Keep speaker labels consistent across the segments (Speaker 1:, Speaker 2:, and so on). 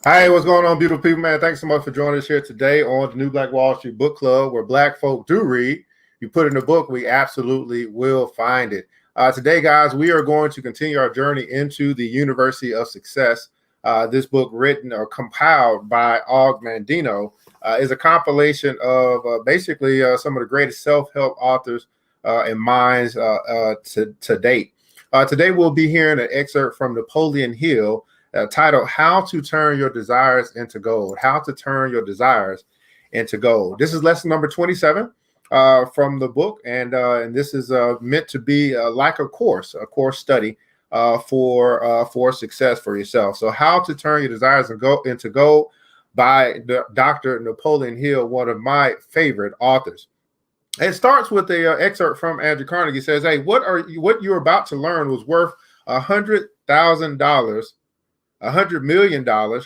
Speaker 1: Hey, what's going on, beautiful people, man? Thanks so much for joining us here today on the New Black Wall Street Book Club, where Black folk do read. You put in a book, we absolutely will find it. Today, guys, we are going to continue our journey into the University of Success. This book, written or compiled by Mandino, is a compilation of basically some of the greatest self-help authors and minds to date. Today, we'll be hearing an excerpt from Napoleon Hill, titled "How to Turn Your Desires into Gold." How to turn your desires into gold. This is lesson number 27 from the book, and this is meant to be like a course study for success for yourself. So, "How to Turn Your Desires into Gold" by Dr. Napoleon Hill, one of my favorite authors. It starts with the excerpt from Andrew Carnegie. It says, "Hey, what you're about to learn was worth $100,000." $100 million to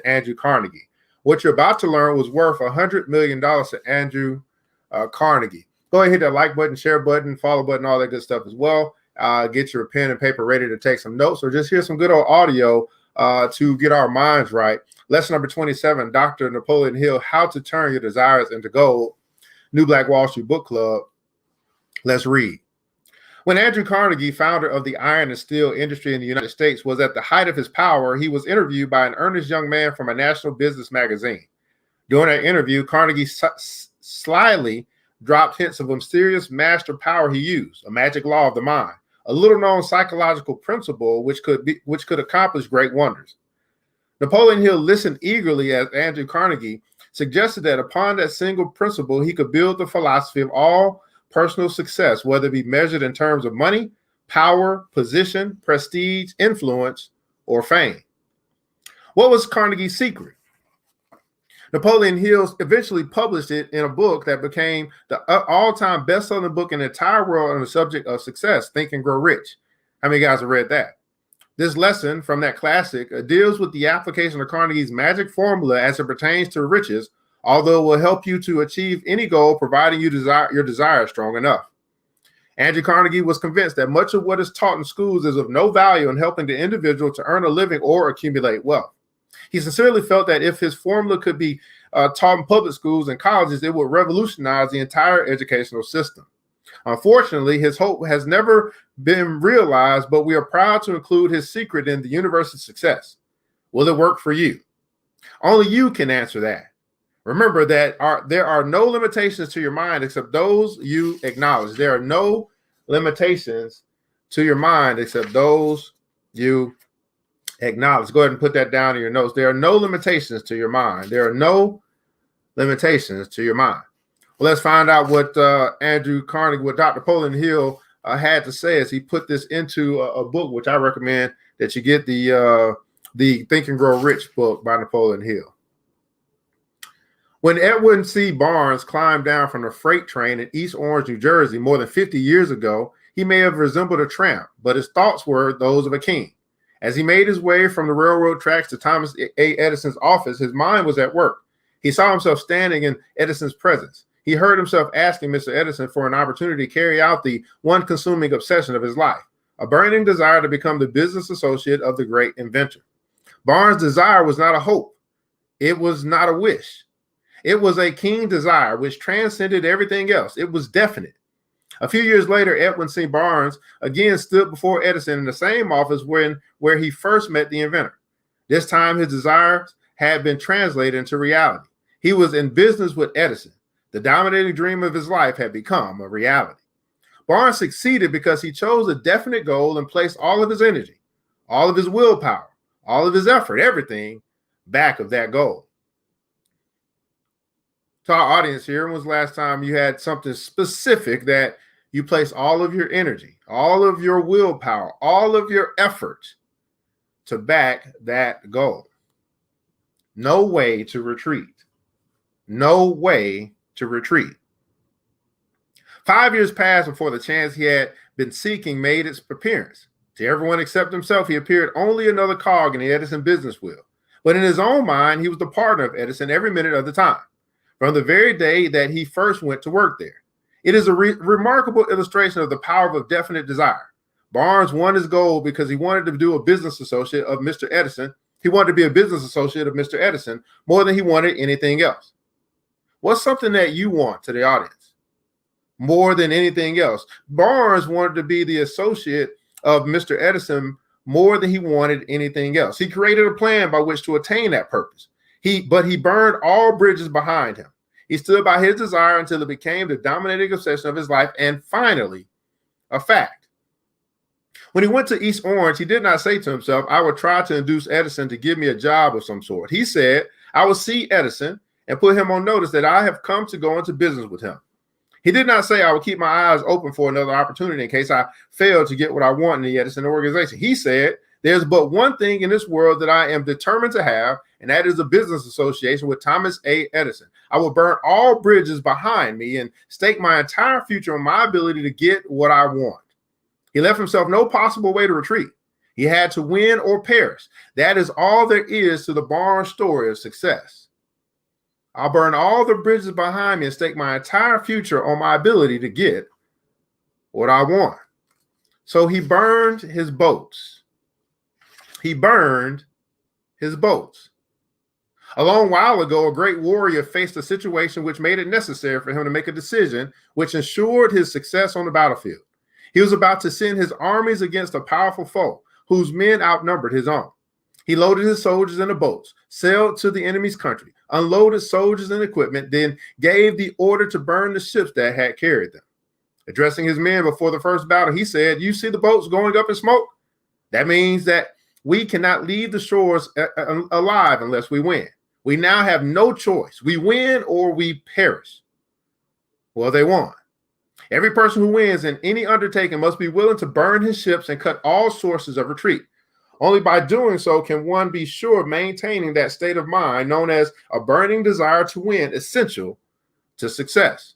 Speaker 1: Andrew Carnegie. What you're about to learn was worth $100 million to Andrew Carnegie. Go ahead, hit that like button, share button, follow button, all that good stuff as well. Get your pen and paper ready to take some notes, or just hear some good old audio to get our minds right. Lesson number 27, Dr. Napoleon Hill, "How to Turn Your Desires into Gold." New Black Wall Street Book Club. Let's read. When Andrew Carnegie, founder of the iron and steel industry in the United States, was at the height of his power, he was interviewed by an earnest young man from a national business magazine. During that interview, Carnegie slyly dropped hints of a mysterious master power he used, a magic law of the mind, a little-known psychological principle which could accomplish great wonders. Napoleon Hill listened eagerly as Andrew Carnegie suggested that upon that single principle, he could build the philosophy of all personal success, whether it be measured in terms of money, power, position, prestige, influence, or fame. What was Carnegie's secret? Napoleon Hill eventually published it in a book that became the all-time best-selling book in the entire world on the subject of success, Think and Grow Rich. How many guys have read that? This lesson from that classic deals with the application of Carnegie's magic formula as it pertains to riches, although it will help you to achieve any goal, providing your desire is strong enough. Andrew Carnegie was convinced that much of what is taught in schools is of no value in helping the individual to earn a living or accumulate wealth. He sincerely felt that if his formula could be taught in public schools and colleges, it would revolutionize the entire educational system. Unfortunately, his hope has never been realized, but we are proud to include his secret in the University of Success. Will it work for you? Only you can answer that. Remember that there are no limitations to your mind except those you acknowledge. There are no limitations to your mind except those you acknowledge. Go ahead and put that down in your notes. There are no limitations to your mind. There are no limitations to your mind. Well, let's find out what Andrew Carnegie, what Dr. Napoleon Hill had to say as he put this into a book, which I recommend that you get the Think and Grow Rich book by Napoleon Hill. When Edwin C. Barnes climbed down from a freight train in East Orange, New Jersey, more than 50 years ago, he may have resembled a tramp, but his thoughts were those of a king. As he made his way from the railroad tracks to Thomas A. Edison's office, his mind was at work. He saw himself standing in Edison's presence. He heard himself asking Mr. Edison for an opportunity to carry out the one consuming obsession of his life, a burning desire to become the business associate of the great inventor. Barnes' desire was not a hope. It was not a wish. It was a keen desire which transcended everything else. It was definite. A few years later, Edwin C. Barnes again stood before Edison in the same office where he first met the inventor. This time, his desires had been translated into reality. He was in business with Edison. The dominating dream of his life had become a reality. Barnes succeeded because he chose a definite goal and placed all of his energy, all of his willpower, all of his effort, everything back of that goal. To our audience here, when was the last time you had something specific that you placed all of your energy, all of your willpower, all of your effort to back that goal? No way to retreat. No way to retreat. 5 years passed before the chance he had been seeking made its appearance. To everyone except himself, he appeared only another cog in the Edison business wheel. But in his own mind, he was the partner of Edison every minute of the time, from the very day that he first went to work there. It is a remarkable illustration of the power of a definite desire. Barnes won his goal because he wanted to do a business associate of Mr. Edison. He wanted to be a business associate of Mr. Edison more than he wanted anything else. What's something that you want, to the audience, more than anything else? Barnes wanted to be the associate of Mr. Edison more than he wanted anything else. He created a plan by which to attain that purpose. But he burned all bridges behind him. He stood by his desire until it became the dominating obsession of his life and finally a fact. When he went to East Orange, he did not say to himself, I would try to induce Edison to give me a job of some sort. He said, I will see Edison and put him on notice that I have come to go into business with him. He did not say I will keep my eyes open for another opportunity in case I fail to get what I want in the Edison organization. He said, there's but one thing in this world that I am determined to have, and that is a business association with Thomas A. Edison. I will burn all bridges behind me and stake my entire future on my ability to get what I want. He left himself no possible way to retreat. He had to win or perish. That is all there is to the Barnes story of success. I'll burn all the bridges behind me and stake my entire future on my ability to get what I want. So he burned his boats. He burned his boats. A long while ago, a great warrior faced a situation which made it necessary for him to make a decision which ensured his success on the battlefield. He was about to send his armies against a powerful foe whose men outnumbered his own. He loaded his soldiers in the boats, sailed to the enemy's country, unloaded soldiers and equipment, then gave the order to burn the ships that had carried them. Addressing his men before the first battle, he said, you see the boats going up in smoke? That means that we cannot leave the shores alive unless we win. We now have no choice. We win or we perish. Well, they won. Every person who wins in any undertaking must be willing to burn his ships and cut all sources of retreat. Only by doing so can one be sure of maintaining that state of mind known as a burning desire to win, essential to success.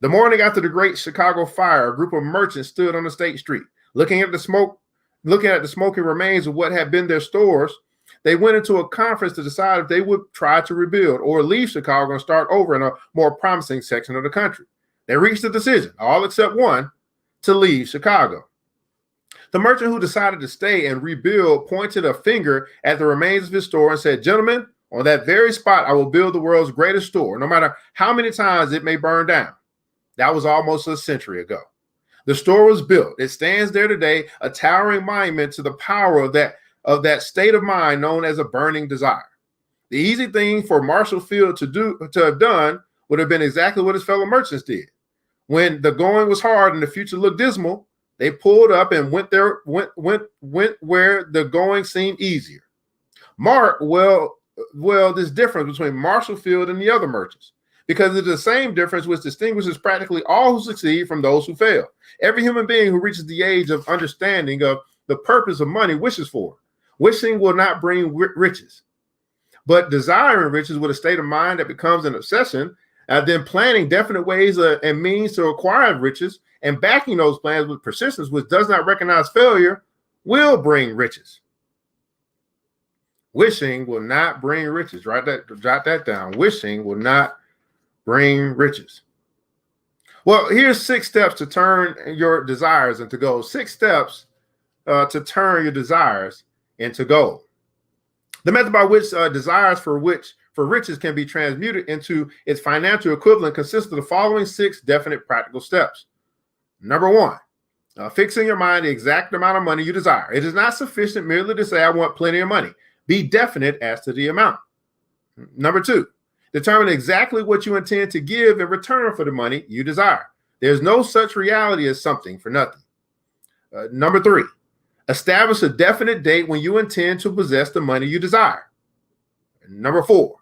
Speaker 1: The morning after the Great Chicago Fire, a group of merchants stood on the State Street, looking at the smoking remains of what had been their stores. They went into a conference to decide if they would try to rebuild or leave Chicago and start over in a more promising section of the country. They reached a decision, all except one, to leave Chicago. The merchant who decided to stay and rebuild pointed a finger at the remains of his store and said, gentlemen, on that very spot, I will build the world's greatest store, no matter how many times it may burn down. That was almost a century ago. The store was built. It stands there today, a towering monument to the power of that state of mind known as a burning desire. The easy thing for Marshall Field to have done would have been exactly what his fellow merchants did. When the going was hard and the future looked dismal, they pulled up and went where the going seemed easier. This difference between Marshall Field and the other merchants, because it's the same difference which distinguishes practically all who succeed from those who fail. Every human being who reaches the age of understanding of the purpose of money wishes for it. Wishing will not bring riches, but desiring riches with a state of mind that becomes an obsession, then planning definite ways and means to acquire riches and backing those plans with persistence, which does not recognize failure, will bring riches. Wishing will not bring riches. Jot that down. Wishing will not bring riches. Well, here's 6 steps to turn your desires into gold. 6 steps to turn your desires into gold. The method by which desires for riches can be transmuted into its financial equivalent consists of the following 6 definite practical steps. Number 1, fixing your mind the exact amount of money you desire. It is not sufficient merely to say, I want plenty of money. Be definite as to the amount. Number 2, determine exactly what you intend to give in return for the money you desire. There's no such reality as something for nothing. Number 3, establish a definite date when you intend to possess the money you desire. Number 4,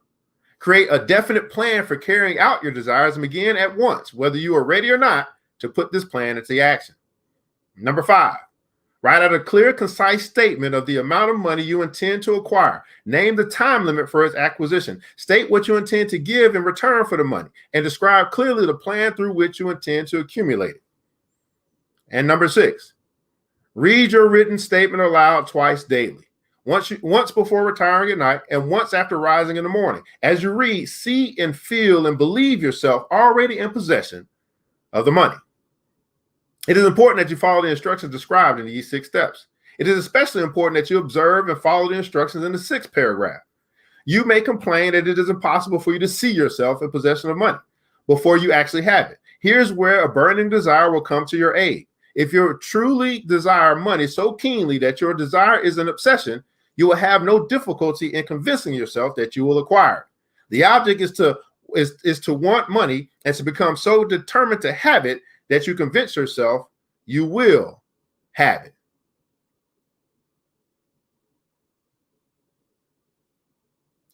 Speaker 1: create a definite plan for carrying out your desires and begin at once, whether you are ready or not, to put this plan into action. Number 5, write out a clear, concise statement of the amount of money you intend to acquire. Name the time limit for its acquisition. State what you intend to give in return for the money and describe clearly the plan through which you intend to accumulate it. And number 6, read your written statement aloud twice daily. Once before retiring at night and once after rising in the morning. As you read, see and feel and believe yourself already in possession of the money. It is important that you follow the instructions described in these 6 steps. It is especially important that you observe and follow the instructions in the 6th paragraph. You may complain that it is impossible for you to see yourself in possession of money before you actually have it. Here's where a burning desire will come to your aid. If you truly desire money so keenly that your desire is an obsession, you will have no difficulty in convincing yourself that you will acquire it. The object is to want money and to become so determined to have it that you convince yourself you will have it.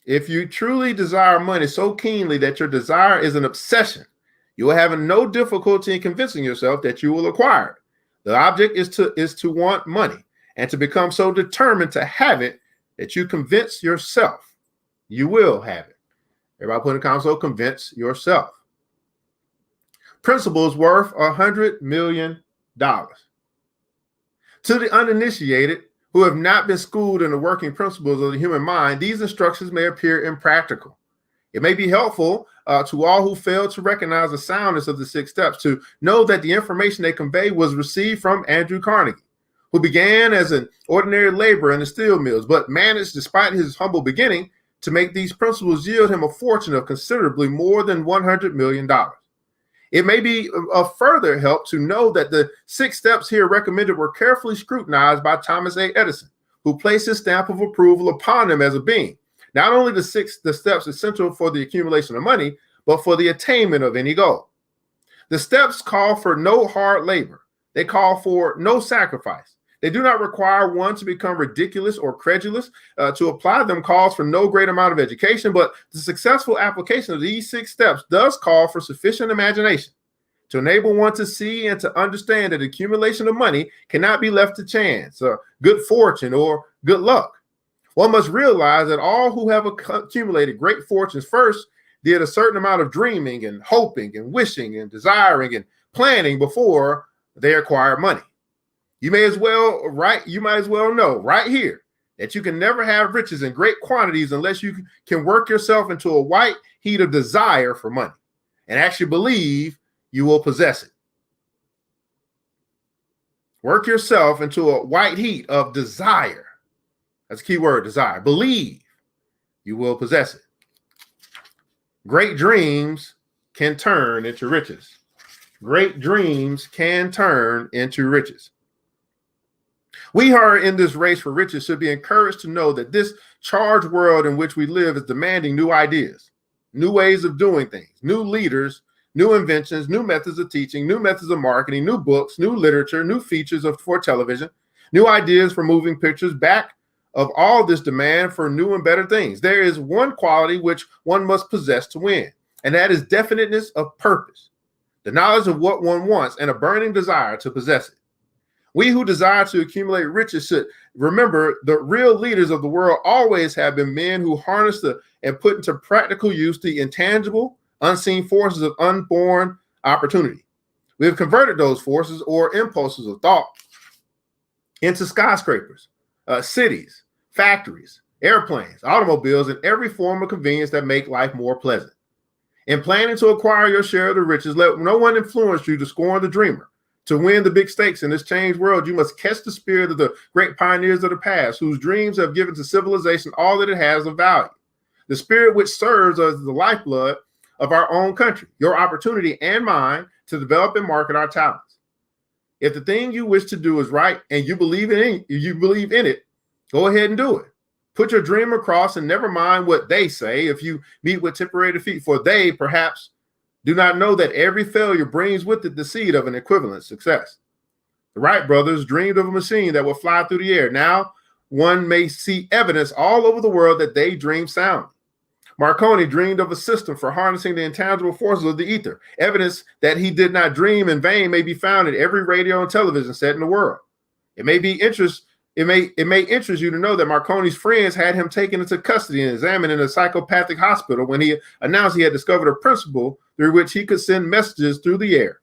Speaker 1: If you truly desire money so keenly that your desire is an obsession, you will have no difficulty in convincing yourself that you will acquire it. The object is to want money and to become so determined to have it that you convince yourself you will have it. Everybody put in the console, convince yourself. Principle is worth $100 million. To the uninitiated, who have not been schooled in the working principles of the human mind, these instructions may appear impractical. It may be helpful to all who fail to recognize the soundness of the 6 steps to know that the information they convey was received from Andrew Carnegie, who began as an ordinary laborer in the steel mills, but managed, despite his humble beginning, to make these principles yield him a fortune of considerably more than $100 million. It may be of further help to know that the 6 steps here recommended were carefully scrutinized by Thomas A. Edison, who placed his stamp of approval upon them as a being. Not only the steps essential for the accumulation of money, but for the attainment of any goal. The steps call for no hard labor. They call for no sacrifice. They do not require one to become ridiculous or credulous. To apply them calls for no great amount of education, but the successful application of these 6 steps does call for sufficient imagination to enable one to see and to understand that accumulation of money cannot be left to chance, good fortune, or good luck. One must realize that all who have accumulated great fortunes first did a certain amount of dreaming and hoping and wishing and desiring and planning before they acquired money. You might as well know right here that you can never have riches in great quantities unless you can work yourself into a white heat of desire for money and actually believe you will possess it. Work yourself into a white heat of desire. That's a key word, desire. Believe you will possess it. Great dreams can turn into riches. Great dreams can turn into riches. We who are in this race for riches should be encouraged to know that this charged world in which we live is demanding new ideas, new ways of doing things, new leaders, new inventions, new methods of teaching, new methods of marketing, new books, new literature, new features for television, new ideas for moving pictures. Back of all this demand for new and better things, there is one quality which one must possess to win, and that is definiteness of purpose, the knowledge of what one wants, and a burning desire to possess it. We who desire to accumulate riches should remember the real leaders of the world always have been men who harnessed and put into practical use the intangible, unseen forces of unborn opportunity. We have converted those forces or impulses of thought into skyscrapers, cities, factories, airplanes, automobiles, and every form of convenience that make life more pleasant. In planning to acquire your share of the riches, let no one influence you to scorn the dreamer. To win the big stakes in this changed world, you must catch the spirit of the great pioneers of the past, whose dreams have given to civilization all that it has of value. The spirit which serves as the lifeblood of our own country, your opportunity and mine to develop and market our talents. If the thing you wish to do is right and you believe in it, go ahead and do it. Put your dream across and never mind what they say if you meet with temporary defeat, for they perhaps do not know that every failure brings with it the seed of an equivalent success. The Wright brothers dreamed of a machine that would fly through the air. Now one may see evidence all over the world that they dreamed soundly. Marconi dreamed of a system for harnessing the intangible forces of the ether. Evidence that he did not dream in vain may be found in every radio and television set in the world. It may interest you to know that Marconi's friends had him taken into custody and examined in a psychopathic hospital when he announced he had discovered a principle through which he could send messages through the air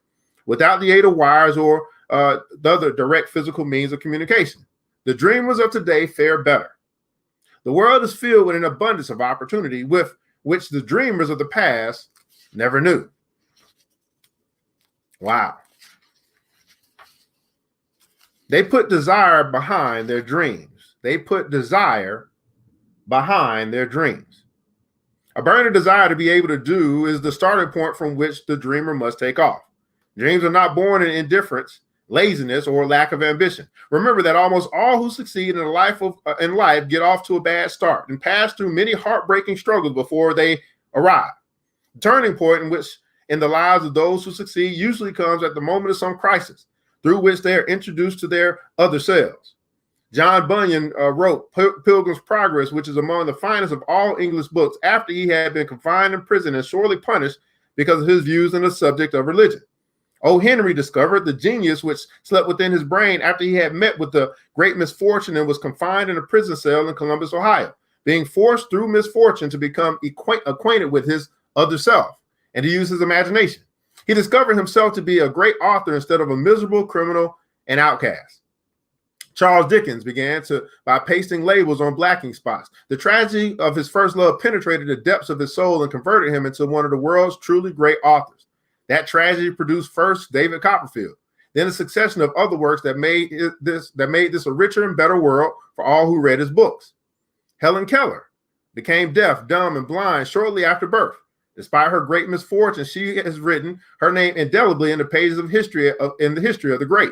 Speaker 1: without the aid of wires or the other direct physical means of communication. The dreamers of today fare better. The world is filled with an abundance of opportunity with which the dreamers of the past never knew. Wow. They put desire behind their dreams. They put desire behind their dreams. A burning desire to be able to do is the starting point from which the dreamer must take off. Dreams are not born in indifference, laziness, or lack of ambition. Remember that almost all who succeed in life get off to a bad start and pass through many heartbreaking struggles before they arrive. The turning point in the lives of those who succeed usually comes at the moment of some crisis, through which they are introduced to their other selves. John Bunyan wrote Pilgrim's Progress, which is among the finest of all English books, after he had been confined in prison and sorely punished because of his views on the subject of religion. O. Henry discovered the genius which slept within his brain after he had met with the great misfortune and was confined in a prison cell in Columbus, Ohio, being forced through misfortune to become acquainted with his other self and to use his imagination. He discovered himself to be a great author instead of a miserable criminal and outcast. Charles Dickens began by pasting labels on blacking spots. The tragedy of his first love penetrated the depths of his soul and converted him into one of the world's truly great authors. That tragedy produced first David Copperfield, then a succession of other works that made this a richer and better world for all who read his books. Helen Keller became deaf, dumb, and blind shortly after birth. Despite her great misfortune, she has written her name indelibly in the pages of history in the history of the great.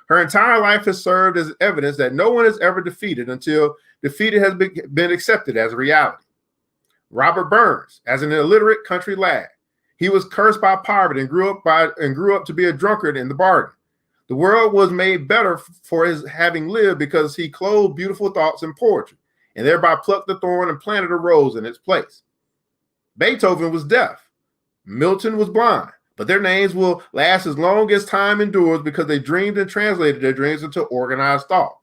Speaker 1: Her entire life has served as evidence that no one is ever defeated until defeated has been accepted as a reality. Robert Burns, as an illiterate country lad, he was cursed by poverty and grew up to be a drunkard in the bargain. The world was made better for his having lived because he clothed beautiful thoughts in poetry and thereby plucked the thorn and planted a rose in its place. Beethoven was deaf. Milton was blind. But their names will last as long as time endures because they dreamed and translated their dreams into organized thought.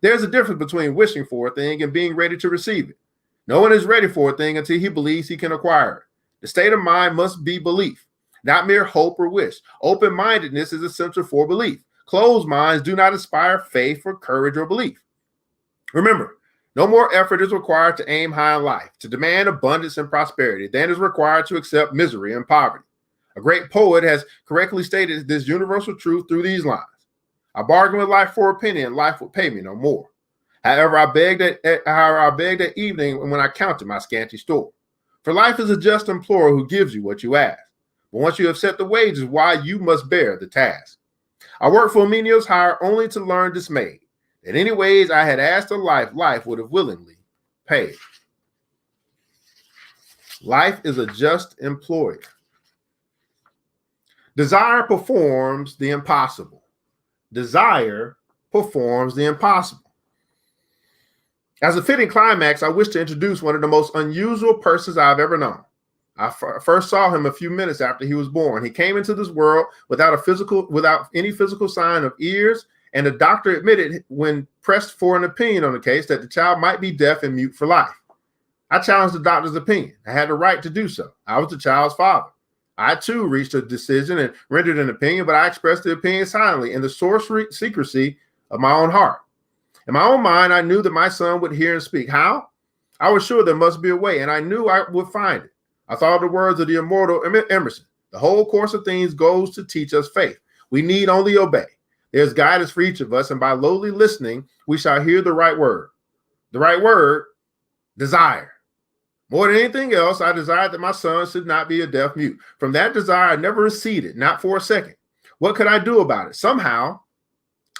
Speaker 1: There's a difference between wishing for a thing and being ready to receive it. No one is ready for a thing until he believes he can acquire it. The state of mind must be belief, not mere hope or wish. Open-mindedness is essential for belief. Closed minds do not inspire faith or courage or belief. Remember, no more effort is required to aim high in life, to demand abundance and prosperity, than is required to accept misery and poverty. A great poet has correctly stated this universal truth through these lines. I bargained with life for a penny, and life would pay me no more. However, I begged at evening when I counted my scanty store. For life is a just implorer who gives you what you ask. But once you have set the wages, why, you must bear the task. I worked for a menial's hire only to learn dismayed that any ways I had asked of life would have willingly paid. Life is a just employer. Desire performs the impossible. Desire performs the impossible. As a fitting climax, I wish to introduce one of the most unusual persons I've ever known. I first saw him a few minutes after he was born. He came into this world without any physical sign of ears, and the doctor admitted when pressed for an opinion on the case that the child might be deaf and mute for life. I challenged the doctor's opinion. I had the right to do so. I was the child's father. I, too, reached a decision and rendered an opinion, but I expressed the opinion silently in the sorcery secrecy of my own heart. In my own mind, I knew that my son would hear and speak. How? I was sure there must be a way, and I knew I would find it. I thought of the words of the immortal Emerson. The whole course of things goes to teach us faith. We need only obey. There's guidance for each of us, and by lowly listening, we shall hear the right word. The right word, desire. More than anything else, I desired that my son should not be a deaf mute. From that desire, I never receded, not for a second. What could I do about it? Somehow,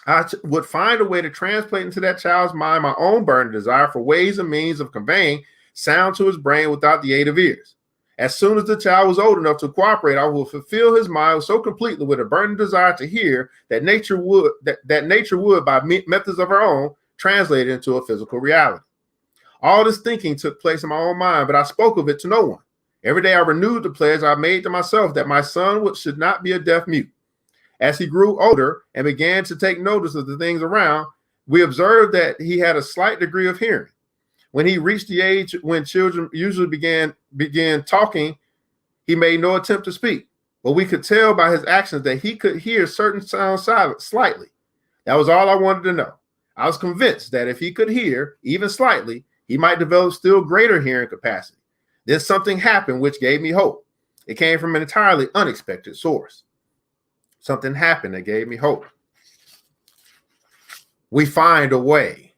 Speaker 1: I would find a way to translate into that child's mind my own burning desire for ways and means of conveying sound to his brain without the aid of ears. As soon as the child was old enough to cooperate, I will fulfill his mind so completely with a burning desire to hear that nature would, by methods of her own, translate it into a physical reality. All this thinking took place in my own mind, but I spoke of it to no one. Every day I renewed the pledge I made to myself that my son should not be a deaf mute. As he grew older and began to take notice of the things around, we observed that he had a slight degree of hearing. When he reached the age when children usually began talking, he made no attempt to speak, but we could tell by his actions that he could hear certain sounds slightly. That was all I wanted to know. I was convinced that if he could hear, even slightly, he might develop still greater hearing capacity. Then something happened which gave me hope. It came from an entirely unexpected source. Something happened that gave me hope. We find a way.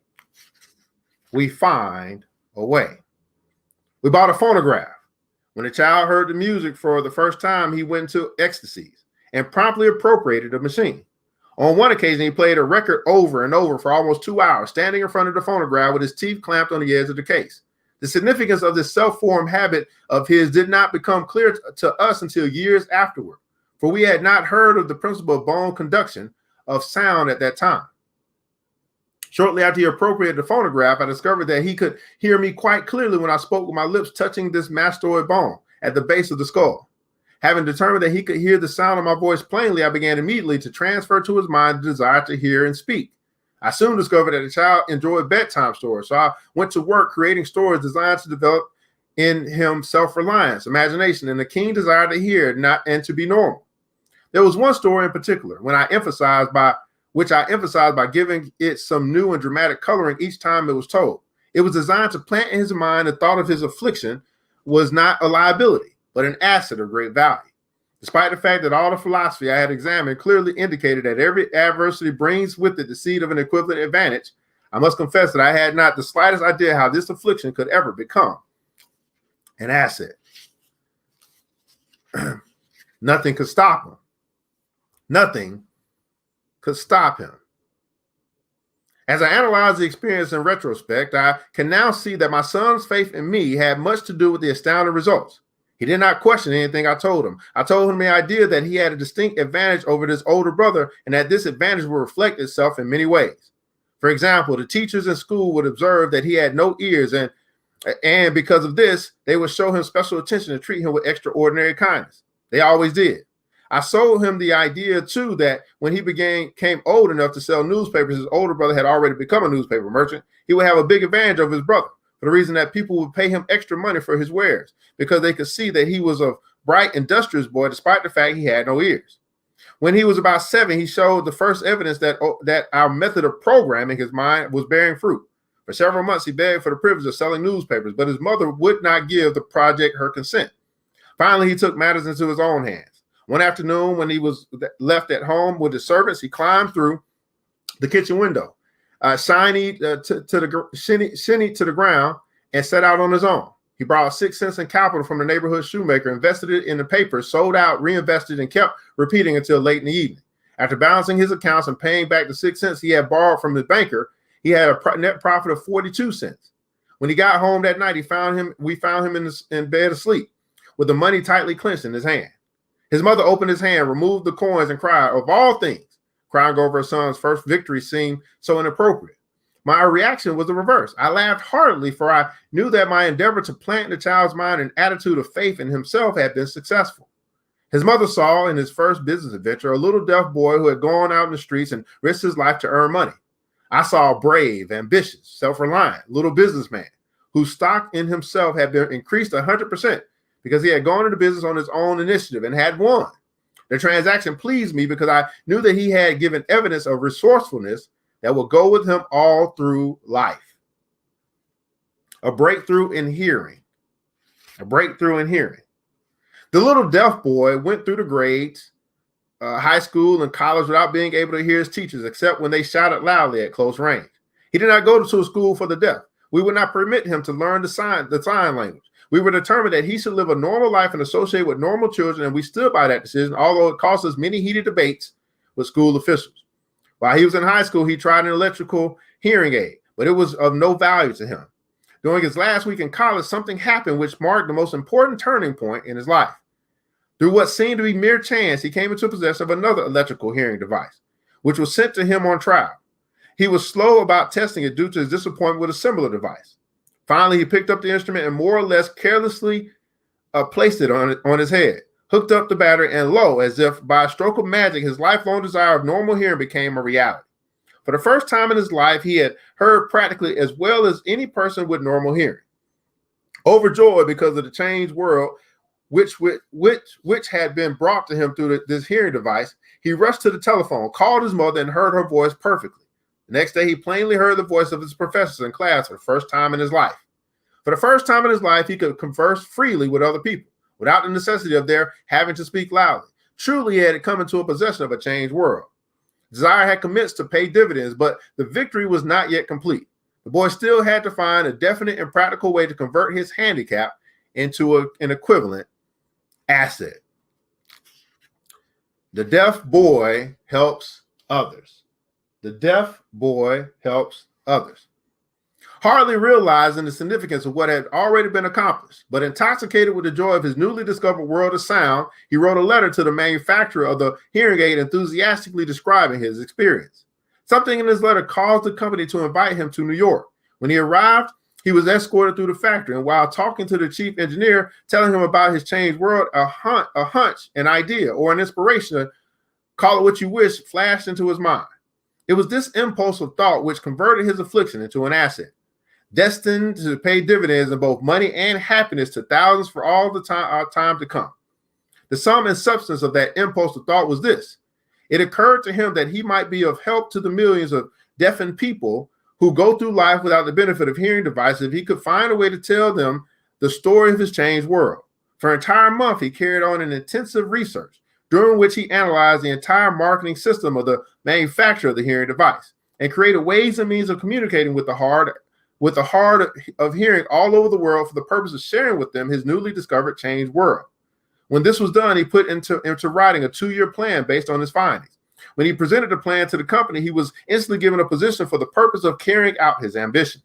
Speaker 1: We find a way. We bought a phonograph. When the child heard the music for the first time, he went into ecstasies and promptly appropriated the machine. On one occasion, he played a record over and over for almost 2 hours, standing in front of the phonograph with his teeth clamped on the edge of the case. The significance of this self-formed habit of his did not become clear to us until years afterward, for we had not heard of the principle of bone conduction of sound at that time. Shortly after he appropriated the phonograph, I discovered that he could hear me quite clearly when I spoke with my lips touching this mastoid bone at the base of the skull. Having determined that he could hear the sound of my voice plainly, I began immediately to transfer to his mind the desire to hear and speak. I soon discovered that the child enjoyed bedtime stories, so I went to work creating stories designed to develop in him self-reliance, imagination, and a keen desire to hear and to be normal. There was one story in particular which I emphasized by giving it some new and dramatic coloring each time it was told. It was designed to plant in his mind the thought of his affliction was not a liability, but an asset of great value. Despite the fact that all the philosophy I had examined clearly indicated that every adversity brings with it the seed of an equivalent advantage, I must confess that I had not the slightest idea how this affliction could ever become an asset. Nothing could stop him. Nothing could stop him. As I analyze the experience in retrospect, I can now see that my son's faith in me had much to do with the astounding results. He did not question anything I told him. I told him the idea that he had a distinct advantage over his older brother and that this advantage would reflect itself in many ways. For example, the teachers in school would observe that he had no ears, and because of this, they would show him special attention and treat him with extraordinary kindness. They always did. I sold him the idea, too, that when he became old enough to sell newspapers, his older brother had already become a newspaper merchant. He would have a big advantage over his brother, for the reason that people would pay him extra money for his wares, because they could see that he was a bright, industrious boy, despite the fact he had no ears. When he was about 7, he showed the first evidence that our method of programming his mind was bearing fruit. For several months, he begged for the privilege of selling newspapers, but his mother would not give the project her consent. Finally, he took matters into his own hands. One afternoon, when he was left at home with his servants, he climbed through the kitchen window, shinny to the ground, and set out on his own. He borrowed 6 cents in capital from the neighborhood shoemaker, invested it in the paper, sold out, reinvested, and kept repeating until late in the evening. After balancing his accounts and paying back the 6 cents he had borrowed from the banker, he had a net profit of 42 cents. When he got home that night, we found him in bed asleep with the money tightly clenched in his hand. His mother opened his hand, removed the coins, and cried, of all things, crying over her son's first victory seemed so inappropriate. My reaction was the reverse. I laughed heartily, for I knew that my endeavor to plant in the child's mind an attitude of faith in himself had been successful. His mother saw in his first business adventure a little deaf boy who had gone out in the streets and risked his life to earn money. I saw a brave, ambitious, self-reliant little businessman whose stock in himself had been increased 100%. Because he had gone into business on his own initiative and had won. The transaction pleased me because I knew that he had given evidence of resourcefulness that would go with him all through life. A breakthrough in hearing. A breakthrough in hearing. The little deaf boy went through the grades, high school and college without being able to hear his teachers except when they shouted loudly at close range. He did not go to a school for the deaf. We would not permit him to learn the sign language. We were determined that he should live a normal life and associate with normal children, and we stood by that decision, although it cost us many heated debates with school officials. While he was in high school, he tried an electrical hearing aid, but it was of no value to him. During his last week in college, something happened which marked the most important turning point in his life. Through what seemed to be mere chance, he came into possession of another electrical hearing device, which was sent to him on trial. He was slow about testing it due to his disappointment with a similar device. Finally, he picked up the instrument and more or less carelessly placed it on his head, hooked up the battery, and lo, as if by a stroke of magic, his lifelong desire of normal hearing became a reality. For the first time in his life, he had heard practically as well as any person with normal hearing. Overjoyed because of the changed world which had been brought to him through this hearing device, he rushed to the telephone, called his mother, and heard her voice perfectly. The next day, he plainly heard the voice of his professors in class for the first time in his life. For the first time in his life, he could converse freely with other people without the necessity of their having to speak loudly. Truly, he had come into a possession of a changed world. Desire had commenced to pay dividends, but the victory was not yet complete. The boy still had to find a definite and practical way to convert his handicap into an equivalent asset. The deaf boy helps others. The deaf boy helps others. Hardly realizing the significance of what had already been accomplished, but intoxicated with the joy of his newly discovered world of sound, he wrote a letter to the manufacturer of the hearing aid enthusiastically describing his experience. Something in his letter caused the company to invite him to New York. When he arrived, he was escorted through the factory, and while talking to the chief engineer, telling him about his changed world, a hunch, an idea, or an inspiration, call it what you wish, flashed into his mind. It was this impulse of thought which converted his affliction into an asset, destined to pay dividends in both money and happiness to thousands for all the time to come. The sum and substance of that impulse of thought was this. It occurred to him that he might be of help to the millions of deafened people who go through life without the benefit of hearing devices if he could find a way to tell them the story of his changed world. For an entire month, he carried on an intensive research, during which he analyzed the entire marketing system of the manufacturer of the hearing device and created ways and means of communicating with the hard of hearing all over the world for the purpose of sharing with them his newly discovered changed world. When this was done, he put into writing a 2-year plan based on his findings. When he presented the plan to the company, he was instantly given a position for the purpose of carrying out his ambition.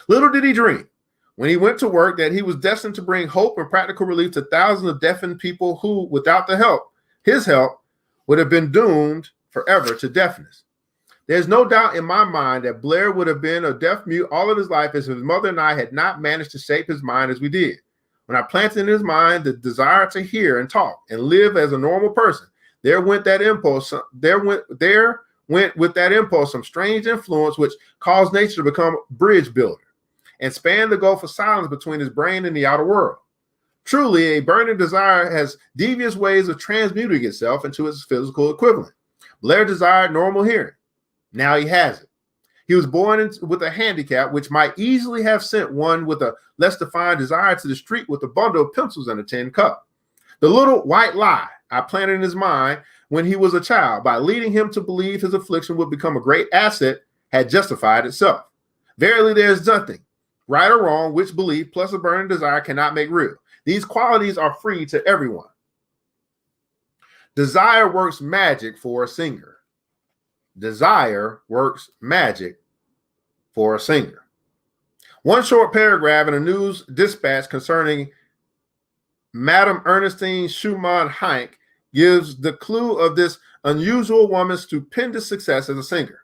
Speaker 1: Little did he dream, when he went to work, that he was destined to bring hope and practical relief to thousands of deafened people who, without his help, would have been doomed forever to deafness. There's no doubt in my mind that Blair would have been a deaf mute all of his life if his mother and I had not managed to shape his mind as we did. When I planted in his mind the desire to hear and talk and live as a normal person, there went with that impulse some strange influence which caused nature to become a bridge builder and span the gulf of silence between his brain and the outer world. Truly, a burning desire has devious ways of transmuting itself into its physical equivalent. Blair desired normal hearing. Now he has it. He was born with a handicap which might easily have sent one with a less defined desire to the street with a bundle of pencils and a tin cup. The little white lie I planted in his mind when he was a child, by leading him to believe his affliction would become a great asset, had justified itself. Verily, there is nothing, right or wrong, which belief plus a burning desire cannot make real. These qualities are free to everyone. Desire works magic for a singer. Desire works magic for a singer. One short paragraph in a news dispatch concerning Madame Ernestine Schumann Heink gives the clue of this unusual woman's stupendous success as a singer.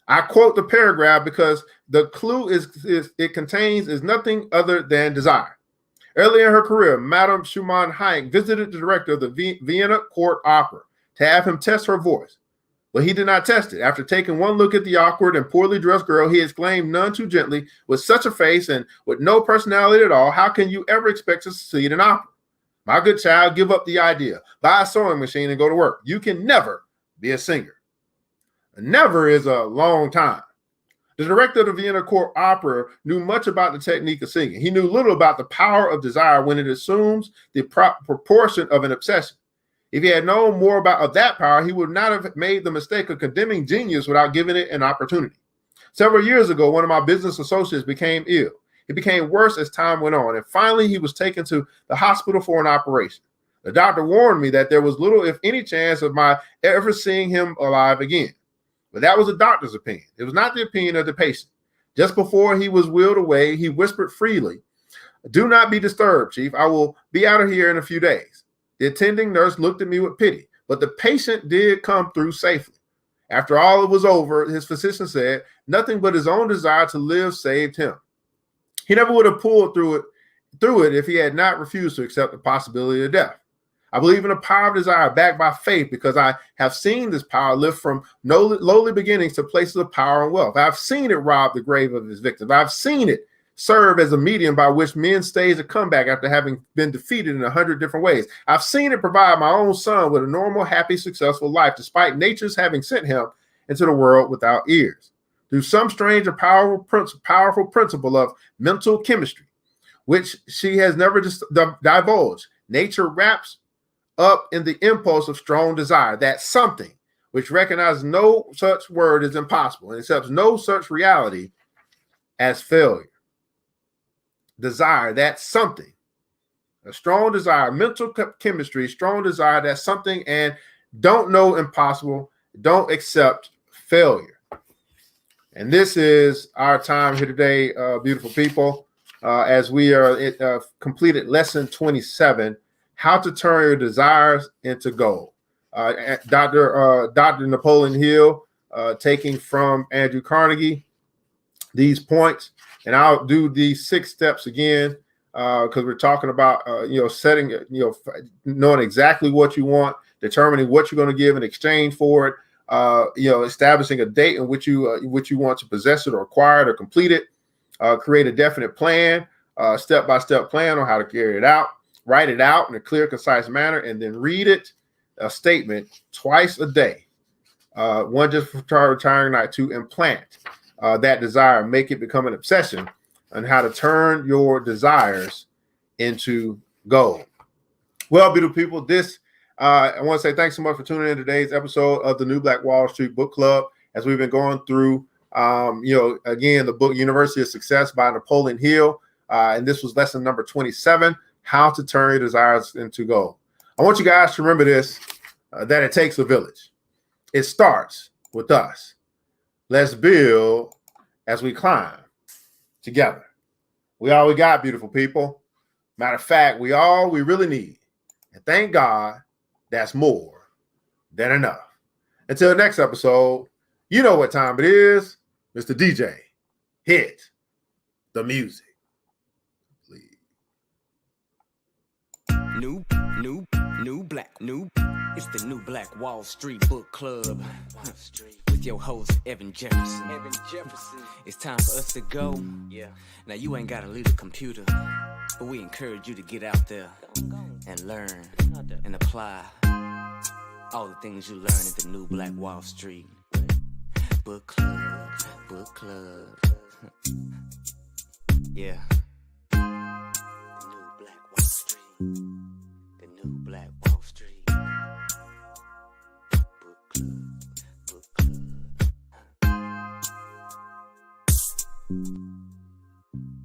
Speaker 1: I quote the paragraph because the clue it contains is nothing other than desire. Early in her career, Madame Schumann Heink visited the director of the Vienna Court Opera to have him test her voice, but he did not test it. After taking one look at the awkward and poorly dressed girl, he exclaimed none too gently, with such a face and with no personality at all, how can you ever expect to succeed in opera? My good child, give up the idea. Buy a sewing machine and go to work. You can never be a singer. Never is a long time. The director of the Vienna Court Opera knew much about the technique of singing. He knew little about the power of desire when it assumes the proportion of an obsession. If he had known more of that power, he would not have made the mistake of condemning genius without giving it an opportunity. Several years ago, one of my business associates became ill. It became worse as time went on, and finally he was taken to the hospital for an operation. The doctor warned me that there was little, if any, chance of my ever seeing him alive again. But that was the doctor's opinion. It was not the opinion of the patient. Just before he was wheeled away, he whispered freely, "Do not be disturbed, Chief. I will be out of here in a few days." The attending nurse looked at me with pity, but the patient did come through safely. After all it was over, his physician said, nothing but his own desire to live saved him. He never would have pulled through it if he had not refused to accept the possibility of death. I believe in the power of desire backed by faith because I have seen this power lift from lowly beginnings to places of power and wealth. I've seen it rob the grave of his victims. I've seen it serve as a medium by which men stage a comeback after having been defeated in 100 different ways. I've seen it provide my own son with a normal, happy, successful life, despite nature's having sent him into the world without ears. Through some strange and powerful principle of mental chemistry, which she has never divulged, nature wraps up in the impulse of strong desire, that something which recognizes no such word is impossible and accepts no such reality as failure. Desire, that's something. A strong desire, mental chemistry, strong desire, that's something, and don't know impossible, don't accept failure. And this is our time here today, beautiful people, as we are completed lesson 27, how to turn your desires into gold. Dr. Napoleon Hill, taking from Andrew Carnegie, these points, and I'll do these 6 steps again, because we're talking about, setting, knowing exactly what you want, determining what you're going to give in exchange for it, establishing a date in which you want to possess it or acquire it or complete it, create a definite plan, step-by-step plan on how to carry it out, write it out in a clear, concise manner, and then read it, a statement twice a day. One just for retiring night, to implant that desire, make it become an obsession, on how to turn your desires into gold. Well, beautiful people, I want to say thanks so much for tuning in to today's episode of the New Black Wall Street Book Club, as we've been going through, again, the book University of Success by Napoleon Hill. And this was lesson number 27, how to turn your desires into gold. I want you guys to remember this, that it takes a village. It starts with us. Let's build as we climb together. We all we got, beautiful people. Matter of fact, we all we really need. And thank God, that's more than enough. Until next episode, you know what time it is. Mr. DJ, hit the music, please.
Speaker 2: It's the New Black Wall Street Book Club with your host Evan Jefferson. It's time for us to go. Yeah. Now you ain't gotta leave the computer, but we encourage you to get out there and learn and apply all the things you learn at the New Black Wall Street Book Club. Yeah. The New Black Wall Street. The New Black Wall Street Book Club.